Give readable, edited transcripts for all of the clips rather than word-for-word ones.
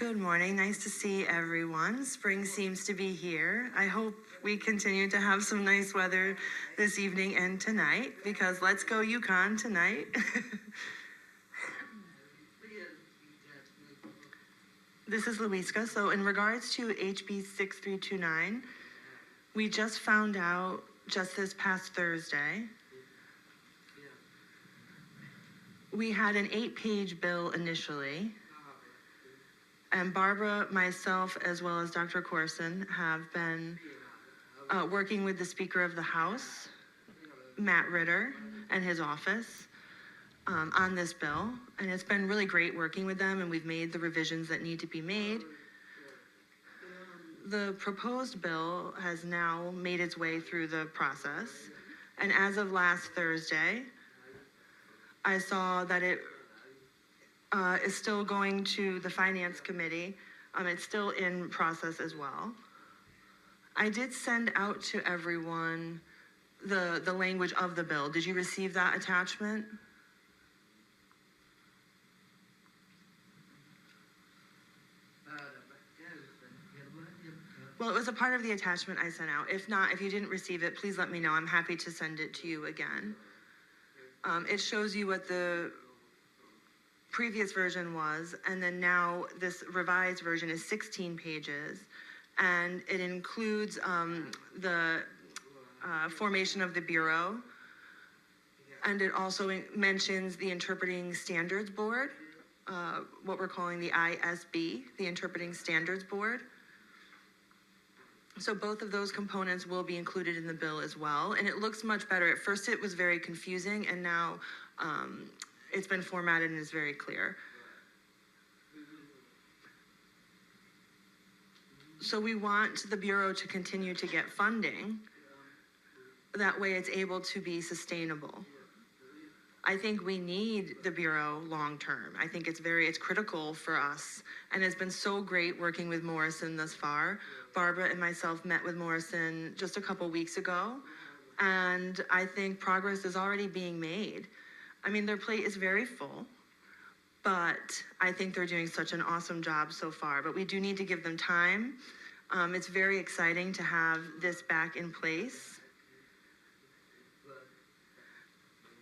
Good morning. Nice to see everyone. Spring seems to be here. I hope we continue to have some nice weather this evening and tonight, because let's go UConn tonight. This is Louiska. So in regards to HB 6329, we just found out just this past Thursday. We had an 8-page bill initially. And Barbara, myself, as well as Dr. Corson have been working with the Speaker of the House, Matt Ritter, and his office on this bill. And it's been really great working with them, and we've made the revisions that need to be made. The proposed bill has now made its way through the process. And as of last Thursday, I saw that it is still going to the Finance Committee. It's still in process as well. I did send out to everyone the language of the bill. Did you receive that attachment? Well, it was a part of the attachment I sent out. If not, if you didn't receive it, please let me know. I'm happy to send it to you again. It shows you what the previous version was, and then now this revised version is 16 pages, and it includes the formation of the Bureau, and it also mentions the Interpreting Standards Board, what we're calling the ISB, the Interpreting Standards Board. So both of those components will be included in the bill as well, and it looks much better. At first it was very confusing, and now it's been formatted and is very clear. So we want the Bureau to continue to get funding. That way it's able to be sustainable. I think we need the Bureau long-term. I think it's critical for us, and it's been so great working with Morrison thus far. Barbara and myself met with Morrison just a couple weeks ago, and I think progress is already being made. I mean, their plate is very full, but I think they're doing such an awesome job so far. But we do need to give them time. It's very exciting to have this back in place.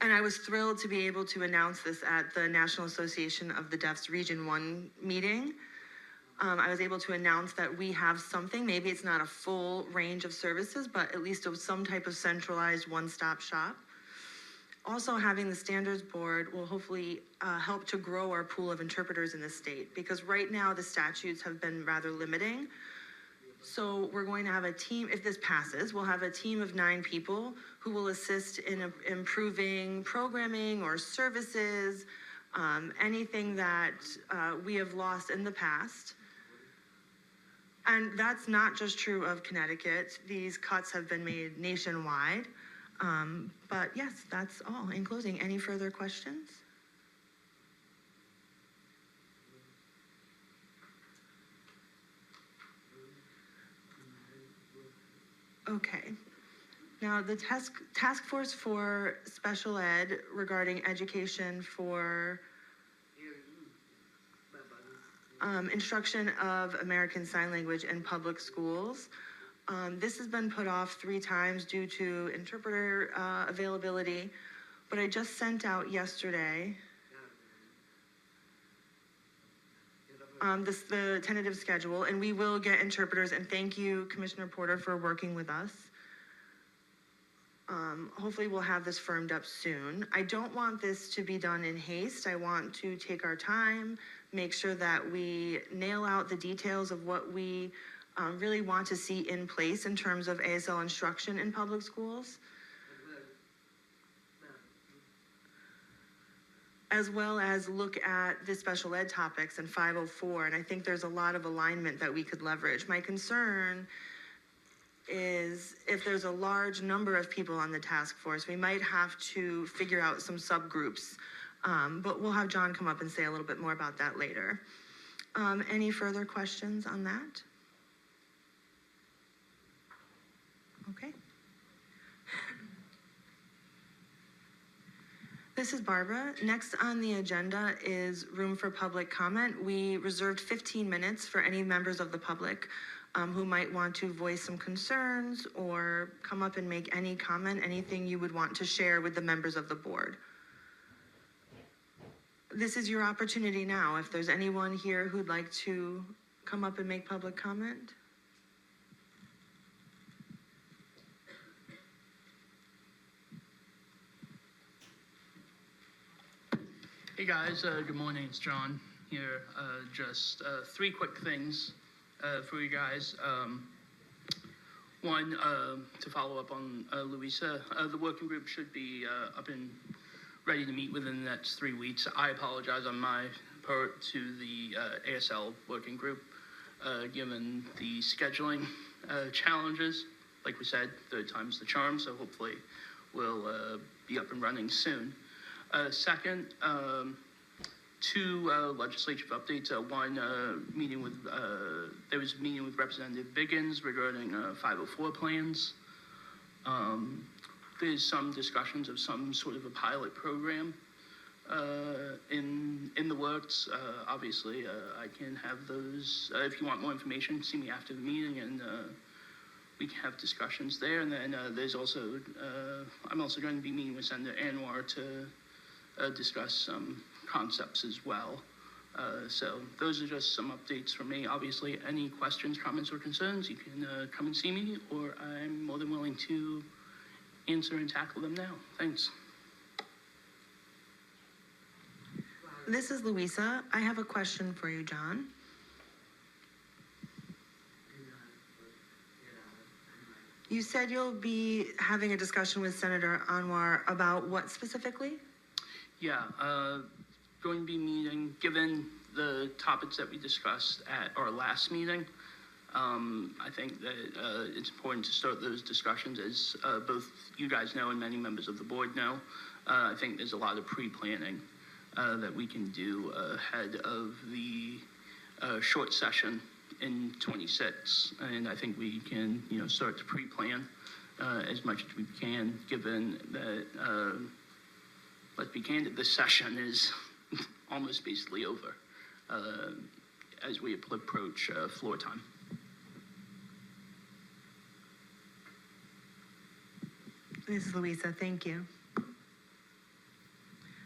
And I was thrilled to be able to announce this at the National Association of the Deaf's Region 1 meeting. I was able to announce that we have something. Maybe it's not a full range of services, but at least some type of centralized one-stop shop. Also, having the Standards Board will hopefully help to grow our pool of interpreters in the state, because right now the statutes have been rather limiting. So we're going to have a team, if this passes, we'll have a team of 9 people who will assist in improving programming or services, anything that we have lost in the past. And that's not just true of Connecticut. These cuts have been made nationwide. But yes, that's all. In closing, any further questions? Okay. Now, the task force for special ed regarding education for instruction of American Sign Language in public schools. This has been put off 3 times due to interpreter availability, but I just sent out yesterday the tentative schedule, and we will get interpreters, and thank you, Commissioner Porter, for working with us. Hopefully we'll have this firmed up soon. I don't want this to be done in haste. I want to take our time, make sure that we nail out the details of what we really want to see in place in terms of ASL instruction in public schools, as well as look at the special ed topics in 504, and I think there's a lot of alignment that we could leverage. My concern is if there's a large number of people on the task force, we might have to figure out some subgroups, but we'll have John come up and say a little bit more about that later. Any further questions on that? Okay. This is Barbara. Next on the agenda is room for public comment. We reserved 15 minutes for any members of the public who might want to voice some concerns or come up and make any comment, anything you would want to share with the members of the board. This is your opportunity now. If there's anyone here who'd like to come up and make public comment. Hey guys, good morning, it's John here. Just three quick things for you guys. One, to follow up on Louisa, the working group should be up and ready to meet within the next 3 weeks. I apologize on my part to the ASL working group, given the scheduling challenges. Like we said, third time's the charm, so hopefully we'll be up and running soon. Second, two legislative updates. One, meeting with, there was a meeting with Representative Biggins regarding 504 plans. There's some discussions of some sort of a pilot program in the works. Obviously, I can have those. If you want more information, see me after the meeting, and we can have discussions there. And then there's also, I'm also going to be meeting with Senator Anwar to discuss some concepts as well. So those are just some updates from me. Obviously, any questions, comments, or concerns, you can come and see me, or I'm more than willing to answer and tackle them now. Thanks. This is Louisa. I have a question for you, John. You said you'll be having a discussion with Senator Anwar about what specifically? Yeah, going to be meeting, given the topics that we discussed at our last meeting, I think that it's important to start those discussions, as both you guys know and many members of the board know. I think there's a lot of pre-planning that we can do ahead of the short session in 26, and I think we can, start to pre-plan as much as we can, given that, let's be candid, this session is almost basically over as we approach floor time. This is Louisa. Thank you.